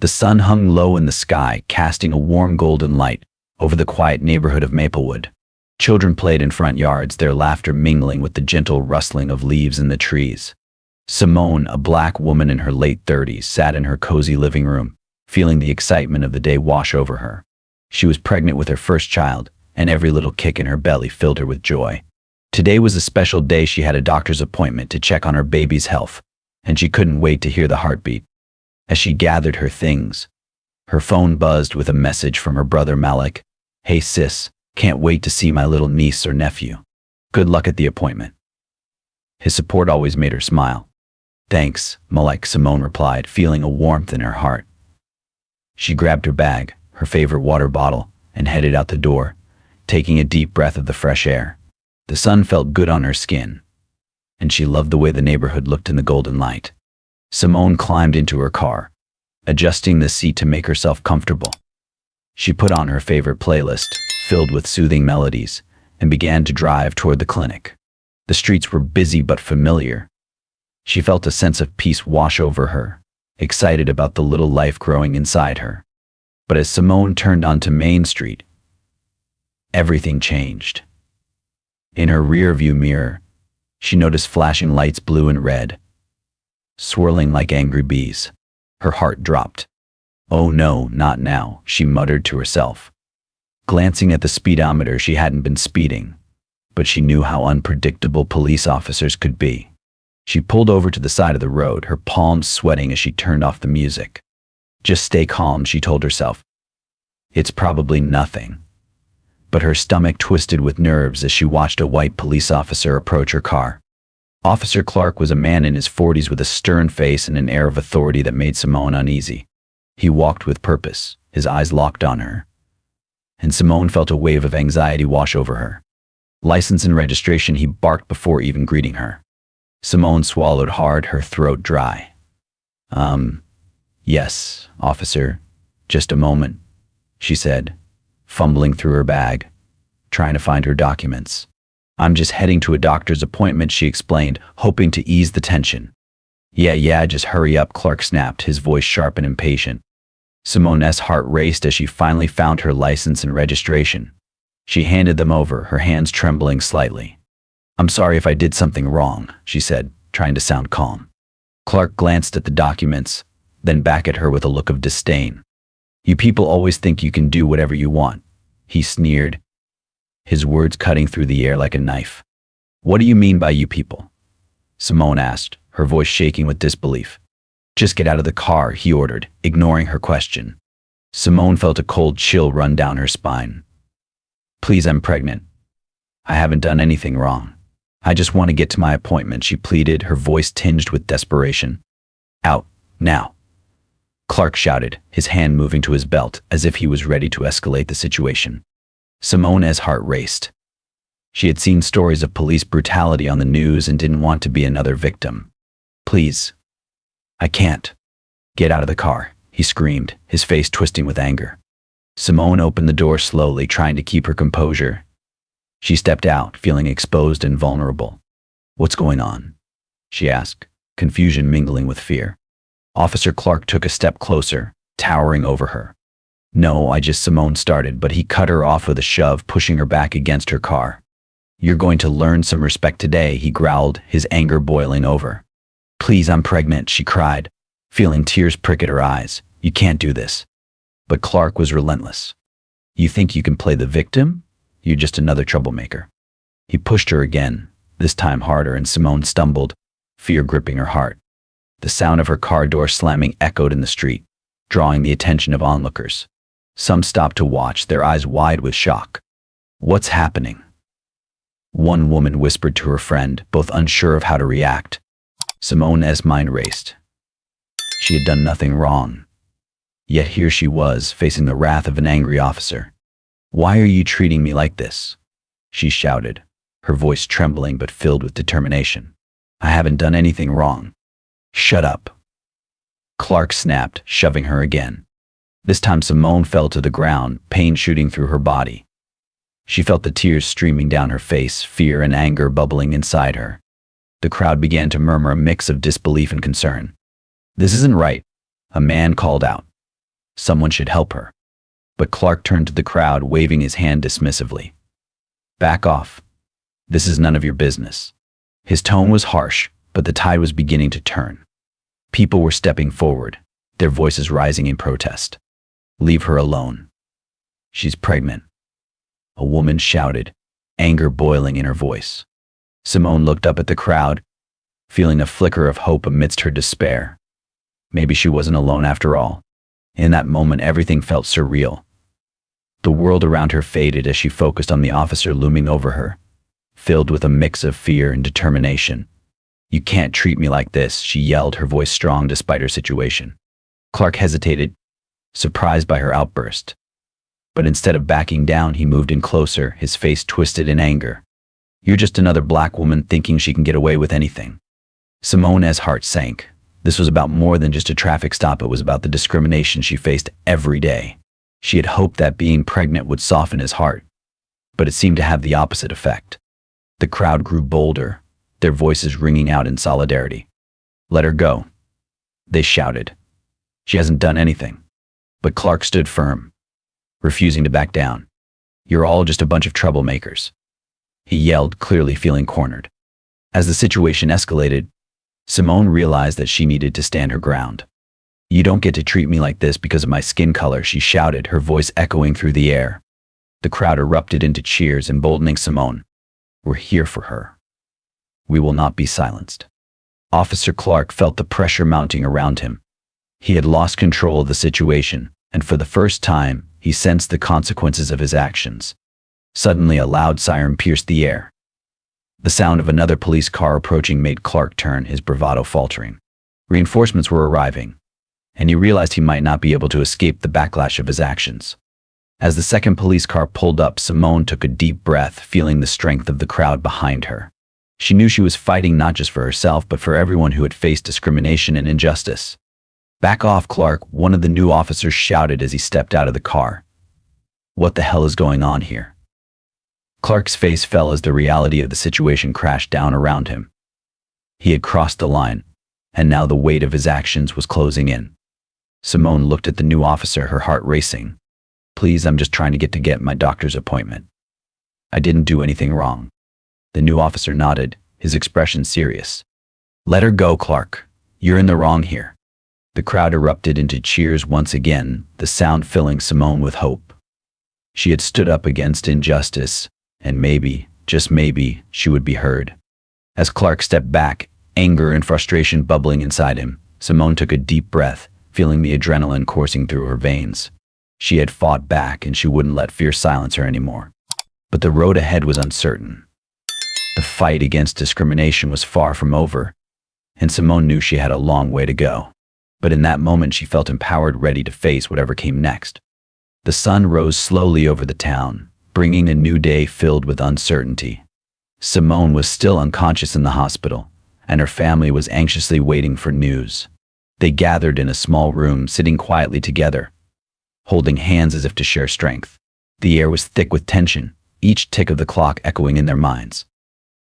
The sun hung low in the sky, casting a warm golden light over the quiet neighborhood of Maplewood. Children played in front yards, their laughter mingling with the gentle rustling of leaves in the trees. Simone, a black woman in her late 30s, sat in her cozy living room, feeling the excitement of the day wash over her. She was pregnant with her first child, and every little kick in her belly filled her with joy. Today was a special day. She had a doctor's appointment to check on her baby's health, and she couldn't wait to hear the heartbeat. As she gathered her things, her phone buzzed with a message from her brother Malik. "Hey sis, can't wait to see my little niece or nephew. Good luck at the appointment." His support always made her smile. "Thanks, Malik," Simone replied, feeling a warmth in her heart. She grabbed her bag, her favorite water bottle, and headed out the door, taking a deep breath of the fresh air. The sun felt good on her skin, and she loved the way the neighborhood looked in the golden light. Simone climbed into her car, adjusting the seat to make herself comfortable. She put on her favorite playlist, filled with soothing melodies, and began to drive toward the clinic. The streets were busy but familiar. She felt a sense of peace wash over her, excited about the little life growing inside her. But as Simone turned onto Main Street, everything changed. In her rear-view mirror, she noticed flashing lights, blue and red, swirling like angry bees. Her heart dropped. "Oh no, not now," she muttered to herself. Glancing at the speedometer, she hadn't been speeding, but she knew how unpredictable police officers could be. She pulled over to the side of the road, her palms sweating as she turned off the music. "Just stay calm," she told herself. "It's probably nothing." But her stomach twisted with nerves as she watched a white police officer approach her car. Officer Clark was a man in his 40s with a stern face and an air of authority that made Simone uneasy. He walked with purpose, his eyes locked on her, and Simone felt a wave of anxiety wash over her. "License and registration," he barked before even greeting her. Simone swallowed hard, her throat dry. Yes, officer, just a moment," she said, fumbling through her bag, trying to find her documents. "I'm just heading to a doctor's appointment," she explained, hoping to ease the tension. Yeah, just hurry up," Clark snapped, his voice sharp and impatient. Simone's heart raced as she finally found her license and registration. She handed them over, her hands trembling slightly. "I'm sorry if I did something wrong," she said, trying to sound calm. Clark glanced at the documents, then back at her with a look of disdain. "You people always think you can do whatever you want," he sneered, his words cutting through the air like a knife. "What do you mean by you people?" Simone asked, her voice shaking with disbelief. "Just get out of the car," he ordered, ignoring her question. Simone felt a cold chill run down her spine. "Please, I'm pregnant. I haven't done anything wrong. I just want to get to my appointment," she pleaded, her voice tinged with desperation. "Out, now," Clark shouted, his hand moving to his belt as if he was ready to escalate the situation. Simone's heart raced. She had seen stories of police brutality on the news and didn't want to be another victim. "Please. I can't." "Get out of the car," he screamed, his face twisting with anger. Simone opened the door slowly, trying to keep her composure. She stepped out, feeling exposed and vulnerable. "What's going on?" she asked, confusion mingling with fear. Officer Clark took a step closer, towering over her. "No, Simone started, but he cut her off with a shove, pushing her back against her car. "You're going to learn some respect today," he growled, his anger boiling over. "Please, I'm pregnant," she cried, feeling tears prick at her eyes. "You can't do this." But Clark was relentless. "You think you can play the victim? You're just another troublemaker." He pushed her again, this time harder, and Simone stumbled, fear gripping her heart. The sound of her car door slamming echoed in the street, drawing the attention of onlookers. Some stopped to watch, their eyes wide with shock. "What's happening?" one woman whispered to her friend, both unsure of how to react. Simone's mind raced. She had done nothing wrong. Yet here she was, facing the wrath of an angry officer. "Why are you treating me like this?" she shouted, her voice trembling but filled with determination. "I haven't done anything wrong." "Shut up," Clark snapped, shoving her again. This time Simone fell to the ground, pain shooting through her body. She felt the tears streaming down her face, fear and anger bubbling inside her. The crowd began to murmur, a mix of disbelief and concern. "This isn't right," a man called out. Someone should help her. But Clark turned to the crowd, waving his hand dismissively. Back off. This is none of your business. His tone was harsh, but the tide was beginning to turn. People were stepping forward, their voices rising in protest. Leave her alone. She's pregnant. A woman shouted, anger boiling in her voice. Simone looked up at the crowd, feeling a flicker of hope amidst her despair. Maybe she wasn't alone after all. In that moment, everything felt surreal. The world around her faded as she focused on the officer looming over her, filled with a mix of fear and determination. You can't treat me like this, she yelled, her voice strong despite her situation. Clark hesitated, surprised by her outburst. But instead of backing down, he moved in closer, his face twisted in anger. You're just another black woman thinking she can get away with anything. Simone's heart sank. This was about more than just a traffic stop. It was about the discrimination she faced every day. She had hoped that being pregnant would soften his heart, but it seemed to have the opposite effect. The crowd grew bolder, their voices ringing out in solidarity. Let her go, they shouted. She hasn't done anything. But Clark stood firm, refusing to back down. You're all just a bunch of troublemakers, he yelled, clearly feeling cornered. As the situation escalated, Simone realized that she needed to stand her ground. You don't get to treat me like this because of my skin color, she shouted, her voice echoing through the air. The crowd erupted into cheers, emboldening Simone. We're here for her. We will not be silenced. Officer Clark felt the pressure mounting around him. He had lost control of the situation, and for the first time, he sensed the consequences of his actions. Suddenly, a loud siren pierced the air. The sound of another police car approaching made Clark turn, his bravado faltering. Reinforcements were arriving, and he realized he might not be able to escape the backlash of his actions. As the second police car pulled up, Simone took a deep breath, feeling the strength of the crowd behind her. She knew she was fighting not just for herself, but for everyone who had faced discrimination and injustice. Back off, Clark, one of the new officers shouted as he stepped out of the car. What the hell is going on here? Clark's face fell as the reality of the situation crashed down around him. He had crossed the line, and now the weight of his actions was closing in. Simone looked at the new officer, her heart racing. Please, I'm just trying to get my doctor's appointment. I didn't do anything wrong. The new officer nodded, his expression serious. Let her go, Clark. You're in the wrong here. The crowd erupted into cheers once again, the sound filling Simone with hope. She had stood up against injustice, and maybe, just maybe, she would be heard. As Clark stepped back, anger and frustration bubbling inside him, Simone took a deep breath, feeling the adrenaline coursing through her veins. She had fought back, and she wouldn't let fear silence her anymore. But the road ahead was uncertain. The fight against discrimination was far from over, and Simone knew she had a long way to go. But in that moment, she felt empowered, ready to face whatever came next. The sun rose slowly over the town, bringing a new day filled with uncertainty. Simone was still unconscious in the hospital, and her family was anxiously waiting for news. They gathered in a small room, sitting quietly together, holding hands as if to share strength. The air was thick with tension, each tick of the clock echoing in their minds.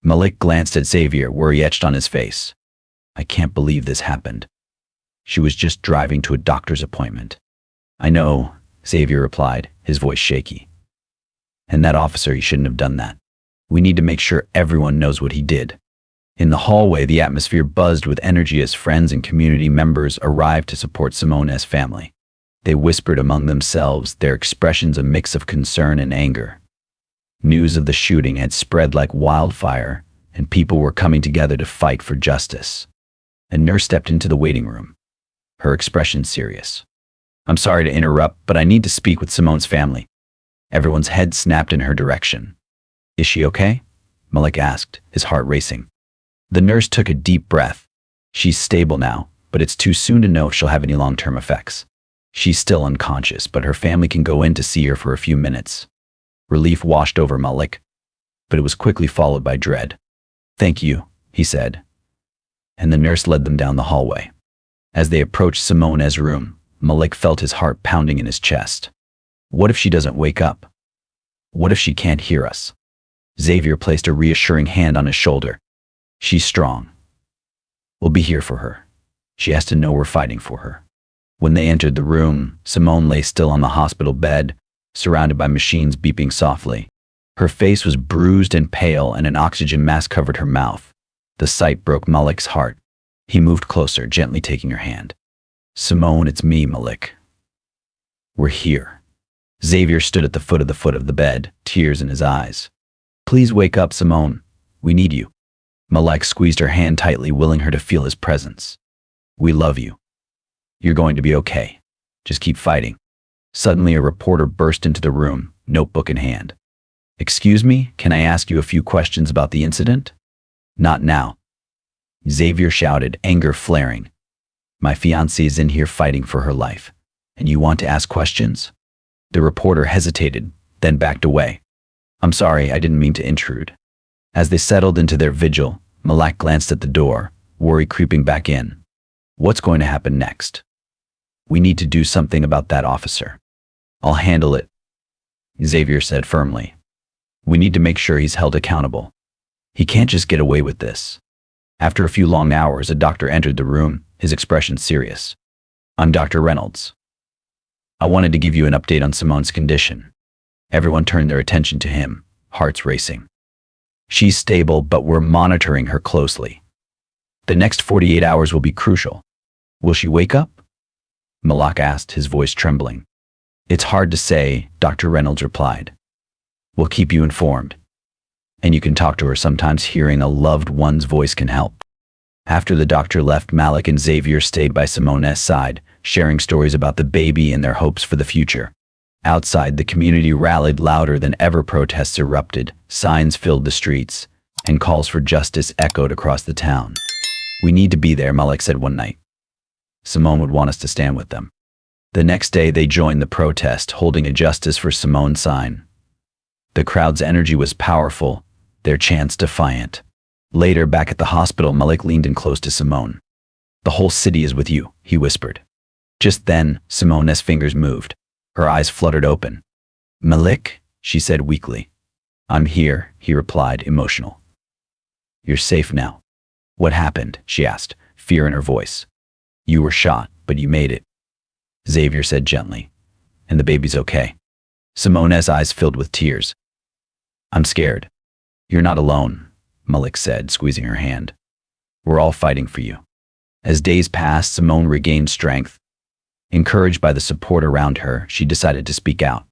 Malik glanced at Xavier, worry etched on his face. I can't believe this happened. She was just driving to a doctor's appointment. I know, Xavier replied, his voice shaky. And that officer, he shouldn't have done that. We need to make sure everyone knows what he did. In the hallway, the atmosphere buzzed with energy as friends and community members arrived to support Simone's family. They whispered among themselves, their expressions a mix of concern and anger. News of the shooting had spread like wildfire, and people were coming together to fight for justice. A nurse stepped into the waiting room, her expression serious. I'm sorry to interrupt, but I need to speak with Simone's family. Everyone's head snapped in her direction. Is she okay? Malik asked, his heart racing. The nurse took a deep breath. She's stable now, but it's too soon to know if she'll have any long-term effects. She's still unconscious, but her family can go in to see her for a few minutes. Relief washed over Malik, but it was quickly followed by dread. Thank you, he said. And the nurse led them down the hallway. As they approached Simone's room, Malik felt his heart pounding in his chest. What if she doesn't wake up? What if she can't hear us? Xavier placed a reassuring hand on his shoulder. She's strong. We'll be here for her. She has to know we're fighting for her. When they entered the room, Simone lay still on the hospital bed, surrounded by machines beeping softly. Her face was bruised and pale, and an oxygen mask covered her mouth. The sight broke Malik's heart. He moved closer, gently taking her hand. "Simone, it's me, Malik. We're here." Xavier stood at the foot of the bed, tears in his eyes. "Please wake up, Simone. We need you." Malik squeezed her hand tightly, willing her to feel his presence. "We love you. You're going to be okay. Just keep fighting." Suddenly, a reporter burst into the room, notebook in hand. "Excuse me, can I ask you a few questions about the incident?" "Not now," Xavier shouted, anger flaring. "My fiancée is in here fighting for her life, and you want to ask questions?" The reporter hesitated, then backed away. "I'm sorry, I didn't mean to intrude." As they settled into their vigil, Malak glanced at the door, worry creeping back in. "What's going to happen next?" "We need to do something about that officer." "I'll handle it," Xavier said firmly. "We need to make sure he's held accountable. He can't just get away with this." After a few long hours, a doctor entered the room, his expression serious. "I'm Dr. Reynolds. I wanted to give you an update on Simone's condition." Everyone turned their attention to him, hearts racing. "She's stable, but we're monitoring her closely. The next 48 hours will be crucial." "Will she wake up?" Malak asked, his voice trembling. "It's hard to say," Dr. Reynolds replied. "We'll keep you informed. And you can talk to her. Sometimes hearing a loved one's voice can help." After the doctor left, Malik and Xavier stayed by Simone's side, sharing stories about the baby and their hopes for the future. Outside, the community rallied louder than ever. Protests erupted, signs filled the streets, and calls for justice echoed across the town. "We need to be there," Malik said one night. "Simone would want us to stand with them." The next day, they joined the protest, holding a Justice for Simone sign. The crowd's energy was powerful, their chants defiant. Later, back at the hospital, Malik leaned in close to Simone. "The whole city is with you," he whispered. Just then, Simone's fingers moved. Her eyes fluttered open. "Malik," she said weakly. "I'm here," he replied, emotional. "You're safe now." "What happened?" she asked, fear in her voice. "You were shot, but you made it," Xavier said gently. "And the baby's okay." Simone's eyes filled with tears. "I'm scared." "You're not alone," Malik said, squeezing her hand. "We're all fighting for you." As days passed, Simone regained strength. Encouraged by the support around her, she decided to speak out.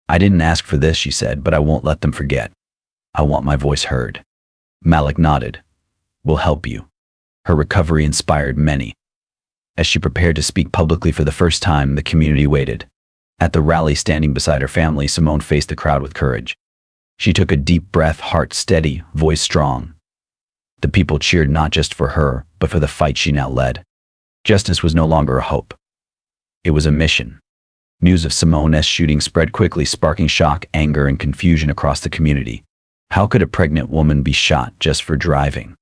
"I didn't ask for this," she said, "but I won't let them forget. I want my voice heard." Malik nodded. "We'll help you." Her recovery inspired many. As she prepared to speak publicly for the first time, the community waited. At the rally, standing beside her family, Simone faced the crowd with courage. She took a deep breath, heart steady, voice strong. The people cheered not just for her, but for the fight she now led. Justice was no longer a hope. It was a mission. News of Simone's shooting spread quickly, sparking shock, anger, and confusion across the community. How could a pregnant woman be shot just for driving?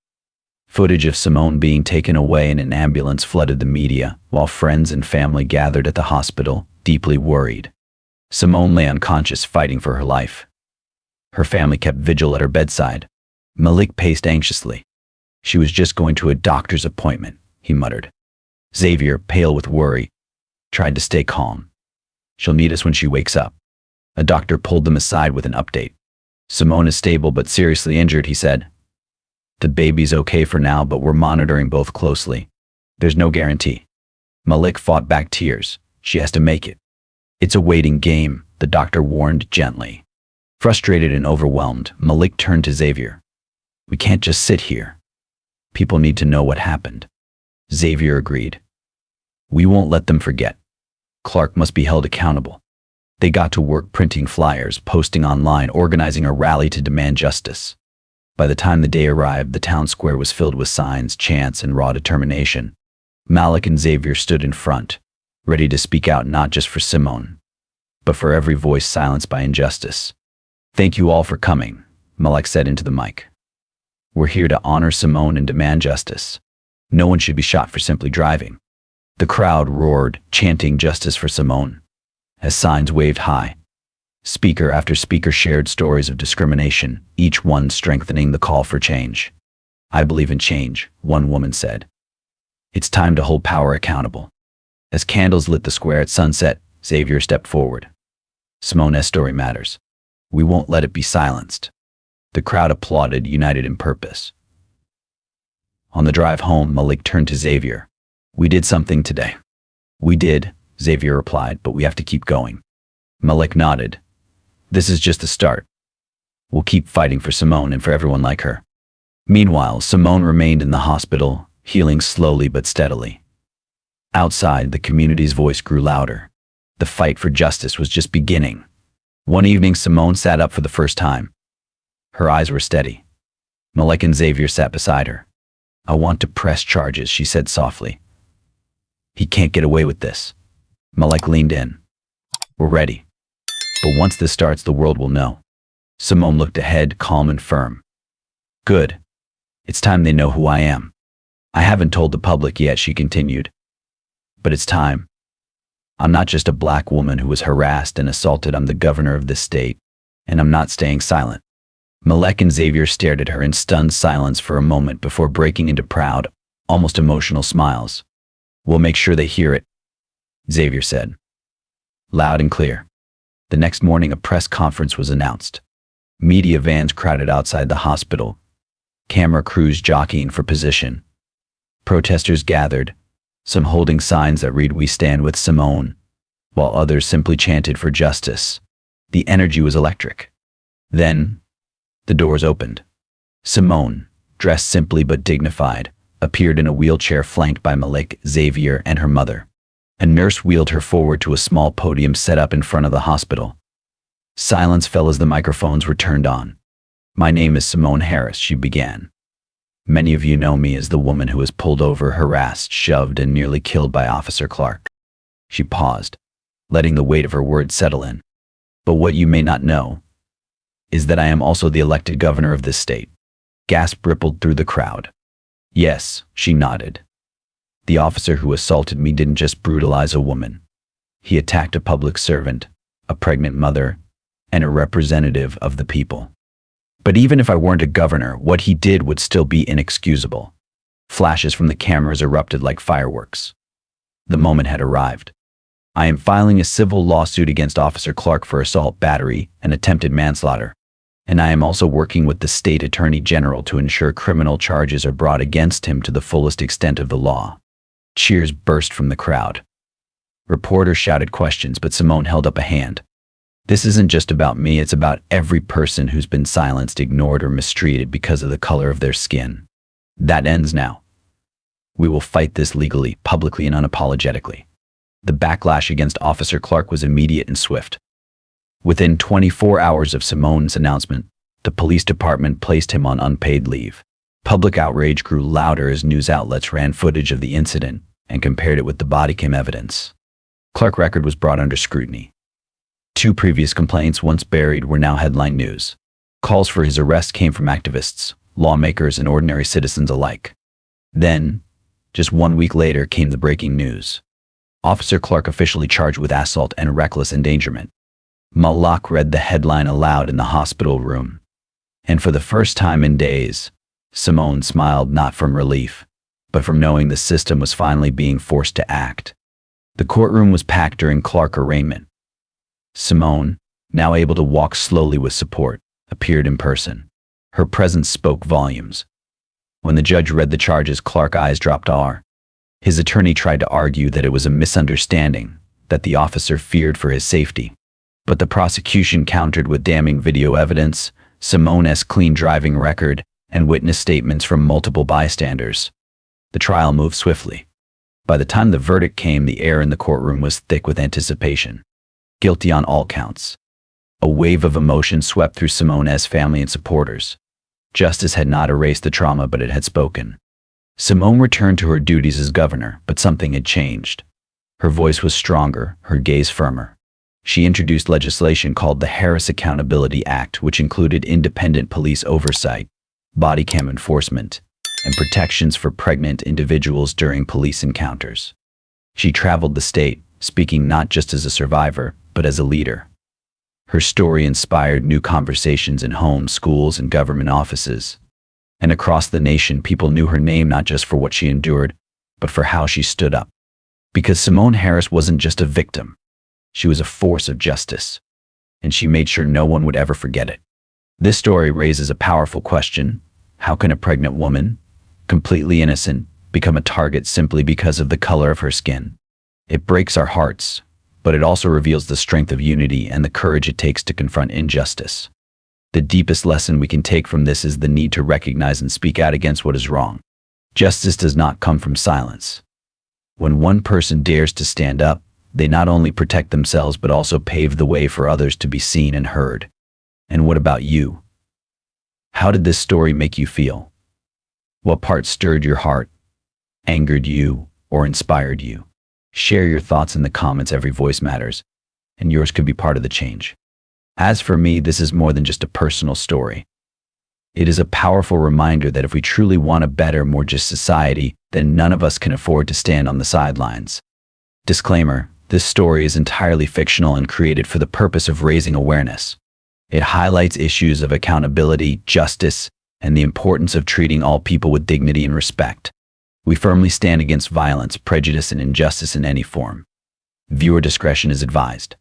Footage of Simone being taken away in an ambulance flooded the media, while friends and family gathered at the hospital, deeply worried. Simone lay unconscious, fighting for her life. Her family kept vigil at her bedside. Malik paced anxiously. "She was just going to a doctor's appointment," he muttered. Xavier, pale with worry, tried to stay calm. "She'll need us when she wakes up." A doctor pulled them aside with an update. "Simone is stable but seriously injured," he said. "The baby's okay for now, but we're monitoring both closely. There's no guarantee." Malik fought back tears. "She has to make it." "It's a waiting game," the doctor warned gently. Frustrated and overwhelmed, Malik turned to Xavier. "We can't just sit here. People need to know what happened." Xavier agreed. "We won't let them forget. Clark must be held accountable." They got to work printing flyers, posting online, organizing a rally to demand justice. By the time the day arrived, the town square was filled with signs, chants, and raw determination. Malik and Xavier stood in front, ready to speak out not just for Simone, but for every voice silenced by injustice. "Thank you all for coming," Malik said into the mic. "We're here to honor Simone and demand justice. No one should be shot for simply driving." The crowd roared, chanting justice for Simone, as signs waved high. Speaker after speaker shared stories of discrimination, each one strengthening the call for change. "I believe in change," one woman said. "It's time to hold power accountable." As candles lit the square at sunset, Xavier stepped forward. Simone's story matters. We won't let it be silenced. The crowd applauded, united in purpose. On the drive home, Malik turned to Xavier. We did something today. We did, Xavier replied, but we have to keep going. Malik nodded. This is just the start. We'll keep fighting for Simone and for everyone like her. Meanwhile, Simone remained in the hospital, healing slowly but steadily. Outside, the community's voice grew louder. The fight for justice was just beginning. One evening, Simone sat up for the first time. Her eyes were steady. Malik and Xavier sat beside her. I want to press charges, she said softly. He can't get away with this. Malik leaned in. We're ready. But once this starts, the world will know. Simone looked ahead, calm and firm. Good. It's time they know who I am. I haven't told the public yet, she continued. But it's time. I'm not just a black woman who was harassed and assaulted. I'm the governor of this state, and I'm not staying silent. Malik and Xavier stared at her in stunned silence for a moment before breaking into proud, almost emotional smiles. We'll make sure they hear it, Xavier said. Loud and clear. The next morning, a press conference was announced. Media vans crowded outside the hospital, camera crews jockeying for position. Protesters gathered, some holding signs that read, "We stand with Simone," while others simply chanted for justice. The energy was electric. Then, the doors opened. Simone, dressed simply but dignified, appeared in a wheelchair flanked by Malik, Xavier, and her mother. A nurse wheeled her forward to a small podium set up in front of the hospital. Silence fell as the microphones were turned on. My name is Simone Harris, she began. Many of you know me as the woman who was pulled over, harassed, shoved, and nearly killed by Officer Clark. She paused, letting the weight of her words settle in. But what you may not know is that I am also the elected governor of this state. Gasp rippled through the crowd. Yes, she nodded. The officer who assaulted me didn't just brutalize a woman. He attacked a public servant, a pregnant mother, and a representative of the people. But even if I weren't a governor, what he did would still be inexcusable. Flashes from the cameras erupted like fireworks. The moment had arrived. I am filing a civil lawsuit against Officer Clark for assault, battery, and attempted manslaughter. And I am also working with the state attorney general to ensure criminal charges are brought against him to the fullest extent of the law. Cheers burst from the crowd. Reporters shouted questions, but Simone held up a hand. This isn't just about me, it's about every person who's been silenced, ignored, or mistreated because of the color of their skin. That ends now. We will fight this legally, publicly, and unapologetically. The backlash against Officer Clark was immediate and swift. Within 24 hours of Simone's announcement, the police department placed him on unpaid leave. Public outrage grew louder as news outlets ran footage of the incident and compared it with the body cam evidence. Clark's record was brought under scrutiny. 2 previous complaints, once buried, were now headline news. Calls for his arrest came from activists, lawmakers, and ordinary citizens alike. Then, just 1 week later, came the breaking news. Officer Clark officially charged with assault and reckless endangerment. Malik read the headline aloud in the hospital room. And for the first time in days, Simone smiled, not from relief, but from knowing the system was finally being forced to act. The courtroom was packed during Clark's arraignment. Simone, now able to walk slowly with support, appeared in person. Her presence spoke volumes. When the judge read the charges, Clark's eyes dropped. His attorney tried to argue that it was a misunderstanding, that the officer feared for his safety. But the prosecution countered with damning video evidence, Simone's clean driving record, and witness statements from multiple bystanders. The trial moved swiftly. By the time the verdict came, the air in the courtroom was thick with anticipation. Guilty on all counts. A wave of emotion swept through Simone's family and supporters. Justice had not erased the trauma, but it had spoken. Simone returned to her duties as governor, but something had changed. Her voice was stronger, her gaze firmer. She introduced legislation called the Harris Accountability Act, which included independent police oversight, body cam enforcement, and protections for pregnant individuals during police encounters. She traveled the state, speaking not just as a survivor, but as a leader. Her story inspired new conversations in homes, schools, and government offices. And across the nation, people knew her name not just for what she endured, but for how she stood up. Because Simone Harris wasn't just a victim. She was a force of justice, and she made sure no one would ever forget it. This story raises a powerful question. How can a pregnant woman, completely innocent, become a target simply because of the color of her skin? It breaks our hearts, but it also reveals the strength of unity and the courage it takes to confront injustice. The deepest lesson we can take from this is the need to recognize and speak out against what is wrong. Justice does not come from silence. When one person dares to stand up, they not only protect themselves but also pave the way for others to be seen and heard. And what about you? How did this story make you feel? What part stirred your heart, angered you, or inspired you? Share your thoughts in the comments. Every voice matters, and yours could be part of the change. As for me, this is more than just a personal story. It is a powerful reminder that if we truly want a better, more just society, then none of us can afford to stand on the sidelines. Disclaimer: this story is entirely fictional and created for the purpose of raising awareness. It highlights issues of accountability, justice, and the importance of treating all people with dignity and respect. We firmly stand against violence, prejudice, and injustice in any form. Viewer discretion is advised.